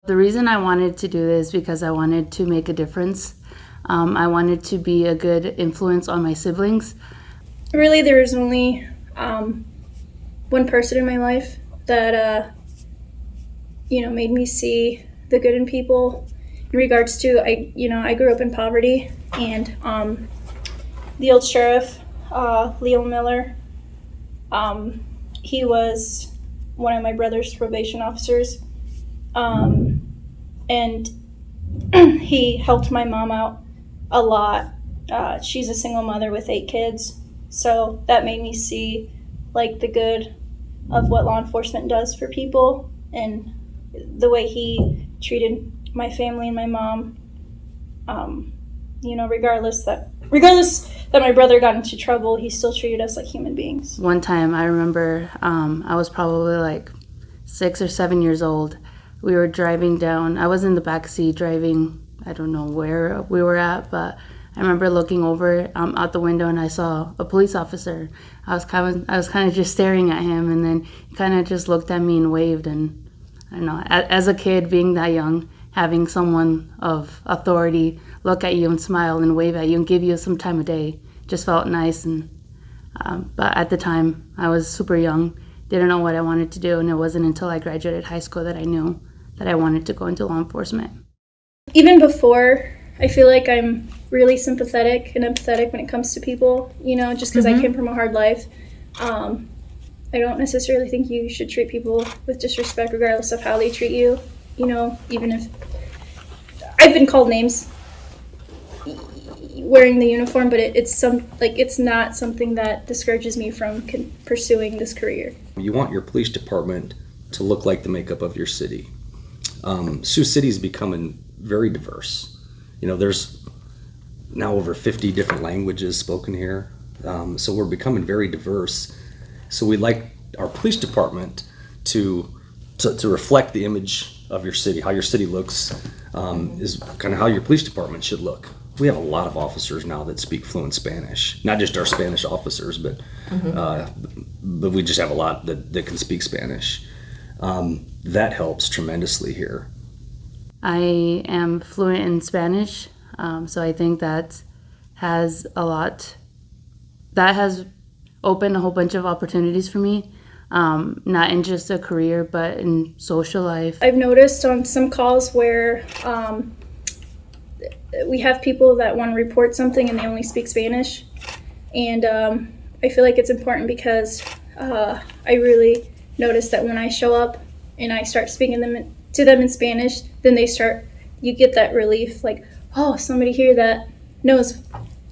The reason I wanted to do this because I wanted to make a difference. I wanted to be a good influence on my siblings. Really, there was only one person in my life that made me see the good in people. In regards to, I grew up in poverty, and the old sheriff, Leo Miller, he was one of my brother's probation officers, and he helped my mom out a lot. She's a single mother with 8 kids, so that made me see like the good of what law enforcement does for people, and the way he treated my family and my mom. Regardless that my brother got into trouble, he still treated us like human beings. One time I remember I was probably like 6 or 7 years old. We were driving down. I was in the back seat driving. I don't know where we were at, but I remember looking over out the window and I saw a police officer. I was kind of just staring at him, and then he kind of just looked at me and waved. And I don't know, as a kid, being that young, having someone of authority look at you and smile and wave at you and give you some time of day just felt nice. And but at the time, I was super young, didn't know what I wanted to do, and it wasn't until I graduated high school that I knew that I wanted to go into law enforcement. Even before, I feel like I'm really sympathetic and empathetic when it comes to people, just because I came from a hard life. I don't necessarily think you should treat people with disrespect regardless of how they treat you, even if I've been called names wearing the uniform, but it's not something that discourages me from pursuing this career. You want your police department to look like the makeup of your city. Sioux City is becoming very diverse. There's now over 50 different languages spoken here, so we're becoming very diverse. So we'd like our police department to reflect the image of your city. How your city looks is kind of how your police department should look. We have a lot of officers now that speak fluent Spanish. Not just our Spanish officers, but we just have a lot that can speak Spanish. That helps tremendously here. I am fluent in Spanish, so I think that has opened a whole bunch of opportunities for me, not in just a career, but in social life. I've noticed on some calls where we have people that want to report something and they only speak Spanish, and I feel like it's important because I really notice that when I show up and I start speaking to them in Spanish, then you get that relief, like, oh, somebody here that knows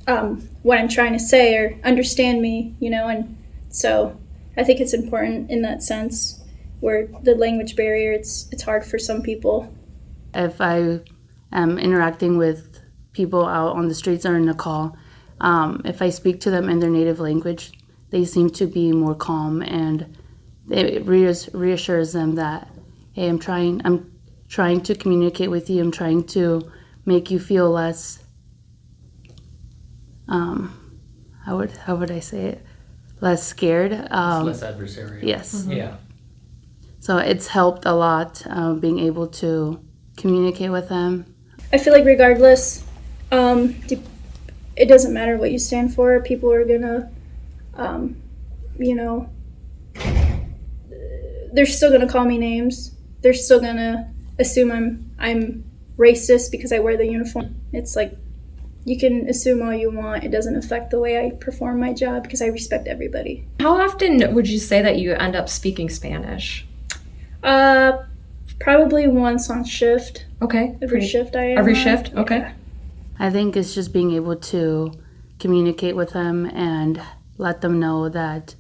what I'm trying to say or understand me, and so I think it's important in that sense where the language barrier, it's hard for some people. If I am interacting with people out on the streets or in a call, if I speak to them in their native language, they seem to be more calm, and it reassures them that, hey, I'm trying to communicate with you. I'm trying to make you feel less, how would I say it? Less scared. Less adversarial. Yes. Mm-hmm. Yeah. So it's helped a lot, being able to communicate with them. I feel like regardless, it doesn't matter what you stand for. People are gonna, they're still gonna call me names. They're still gonna assume I'm racist because I wear the uniform. It's like, you can assume all you want. It doesn't affect the way I perform my job because I respect everybody. How often would you say that you end up speaking Spanish? Probably once on shift. Okay. Every shift I am. Every shift? Okay. Yeah. I think it's just being able to communicate with them and let them know that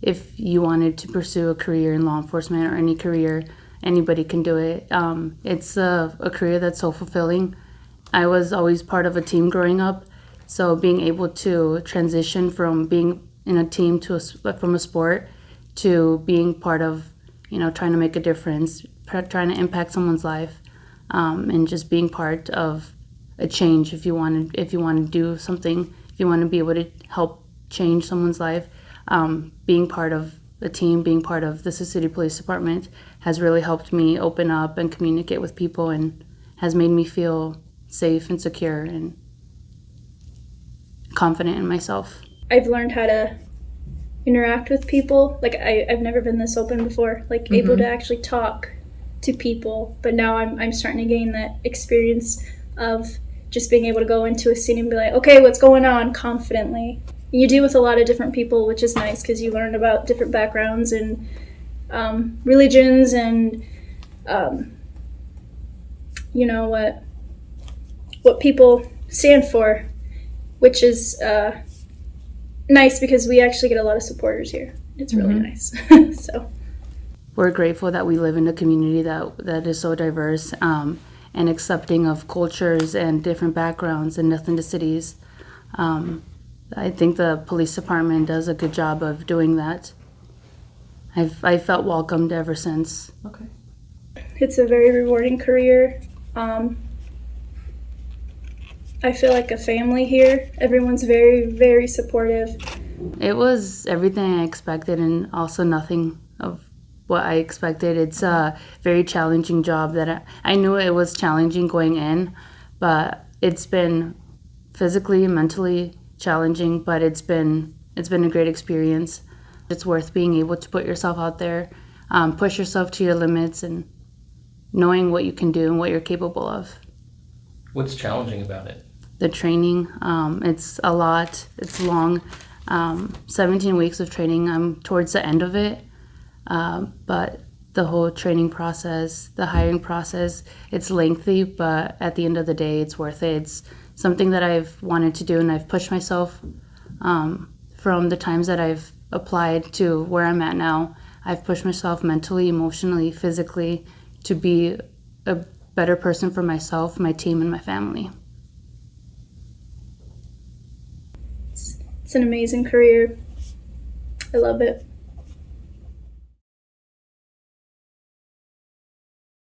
if you wanted to pursue a career in law enforcement or any career, anybody can do it. It's a career that's so fulfilling. I was always part of a team growing up, so being able to transition from being in a team from a sport to being part of, trying to make a difference, trying to impact someone's life, and just being part of a change. If you want to do something, if you want to be able to help change someone's life, being part of the team, being part of the Sioux City Police Department, has really helped me open up and communicate with people and has made me feel safe and secure and confident in myself. I've learned how to interact with people. Like I've never been this open before, like able to actually talk to people. But now I'm starting to gain that experience of just being able to go into a scene and be like, okay, what's going on, confidently. You deal with a lot of different people, which is nice because you learn about different backgrounds and religions and you know what people stand for, which is nice because we actually get a lot of supporters here. It's really nice. So we're grateful that we live in a community that is so diverse and accepting of cultures and different backgrounds and ethnicities. I think the police department does a good job of doing that. I felt welcomed ever since. Okay. it's a very rewarding career. I feel like a family here. Everyone's very, very supportive. It was everything I expected and also nothing of what I expected. It's a very challenging job that I knew it was challenging going in, but it's been physically and mentally challenging, but it's been a great experience. It's worth being able to put yourself out there, push yourself to your limits, and knowing what you can do and what you're capable of. What's challenging about it? The training, it's a lot. It's long. 17 weeks of training. I'm towards the end of it, but the whole training process, the hiring process, it's lengthy, but at the end of the day, it's worth it. It's something that I've wanted to do, and I've pushed myself from the times that I've applied to where I'm at now. I've pushed myself mentally, emotionally, physically to be a better person for myself, my team, and my family. It's an amazing career. I love it.